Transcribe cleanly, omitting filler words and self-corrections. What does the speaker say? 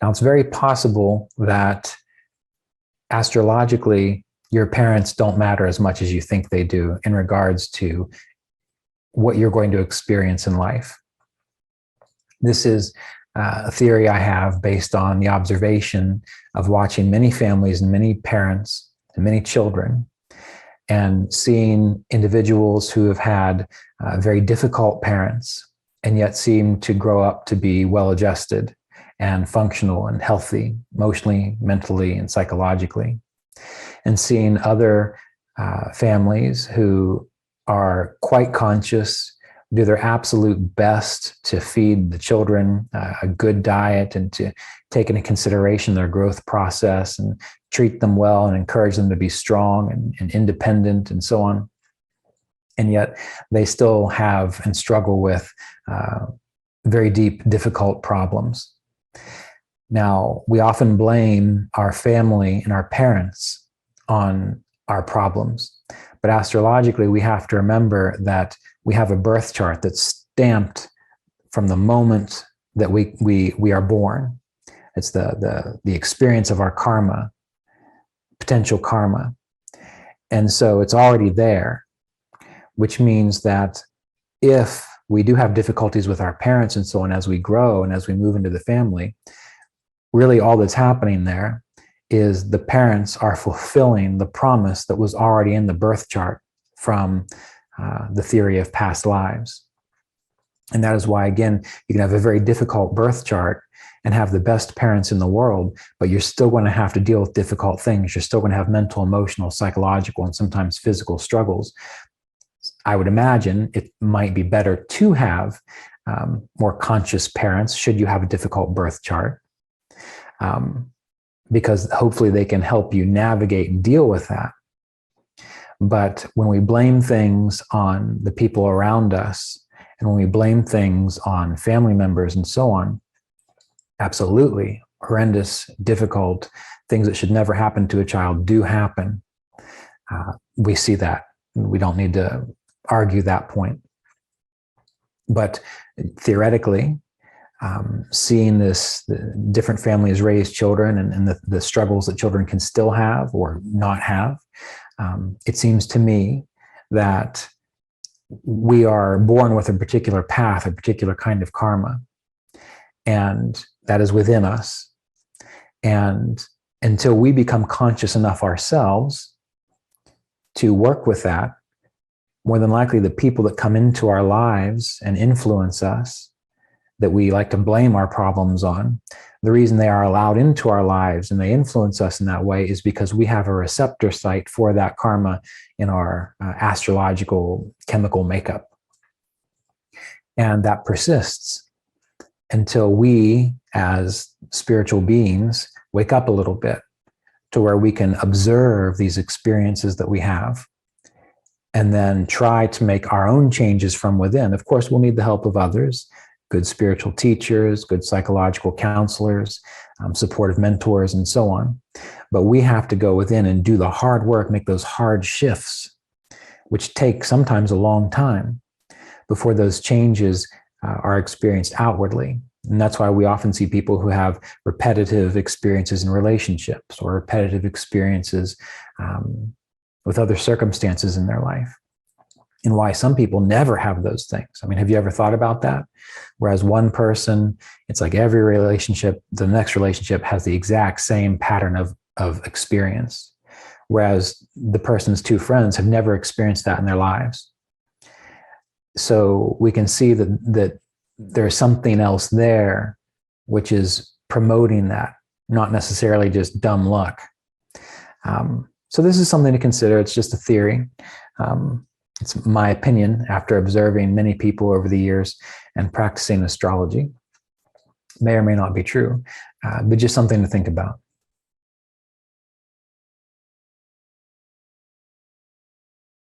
Now, it's very possible that astrologically, your parents don't matter as much as you think they do in regards to what you're going to experience in life. This is a theory I have based on the observation of watching many families and many parents and many children, and seeing individuals who have had very difficult parents and yet seem to grow up to be well-adjusted and functional and healthy, emotionally, mentally, and psychologically. And seeing other families who are quite conscious, do their absolute best to feed the children a good diet and to take into consideration their growth process and treat them well and encourage them to be strong and independent and so on. And yet they still have and struggle with very deep, difficult problems. Now, we often blame our family and our parents on our problems, but astrologically, we have to remember that we have a birth chart that's stamped from the moment that we are born. It's the experience of our karma, potential karma. And so it's already there, which means that if we do have difficulties with our parents and so on as we grow and as we move into the family, really all that's happening there is the parents are fulfilling the promise that was already in the birth chart from the theory of past lives. And that is why, again, you can have a very difficult birth chart and have the best parents in the world, but you're still going to have to deal with difficult things. You're still going to have mental, emotional, psychological, and sometimes physical struggles. I would imagine it might be better to have more conscious parents should you have a difficult birth chart, because hopefully they can help you navigate and deal with that. But when we blame things on the people around us, and when we blame things on family members and so on, absolutely horrendous, difficult things that should never happen to a child do happen. We see that. We don't need to argue that point. But theoretically, seeing the different families raise children and the struggles that children can still have or not have, it seems to me that we are born with a particular path, a particular kind of karma, and that is within us. And until we become conscious enough ourselves to work with that, more than likely the people that come into our lives and influence us, that we like to blame our problems on, the reason they are allowed into our lives and they influence us in that way is because we have a receptor site for that karma in our astrological chemical makeup. And that persists until we, as spiritual beings, wake up a little bit to where we can observe these experiences that we have and then try to make our own changes from within. Of course, we'll need the help of others, good spiritual teachers, good psychological counselors, supportive mentors, and so on. But we have to go within and do the hard work, make those hard shifts, which take sometimes a long time before those changes are experienced outwardly. And that's why we often see people who have repetitive experiences in relationships or repetitive experiences with other circumstances in their life. And why some people never have those things. I mean, have you ever thought about that? Whereas one person, it's like every relationship, the next relationship has the exact same pattern of experience. Whereas the person's two friends have never experienced that in their lives. So we can see that there's something else there, which is promoting that, not necessarily just dumb luck. So this is something to consider. It's just a theory. It's my opinion after observing many people over the years and practicing astrology. May or may not be true, but just something to think about.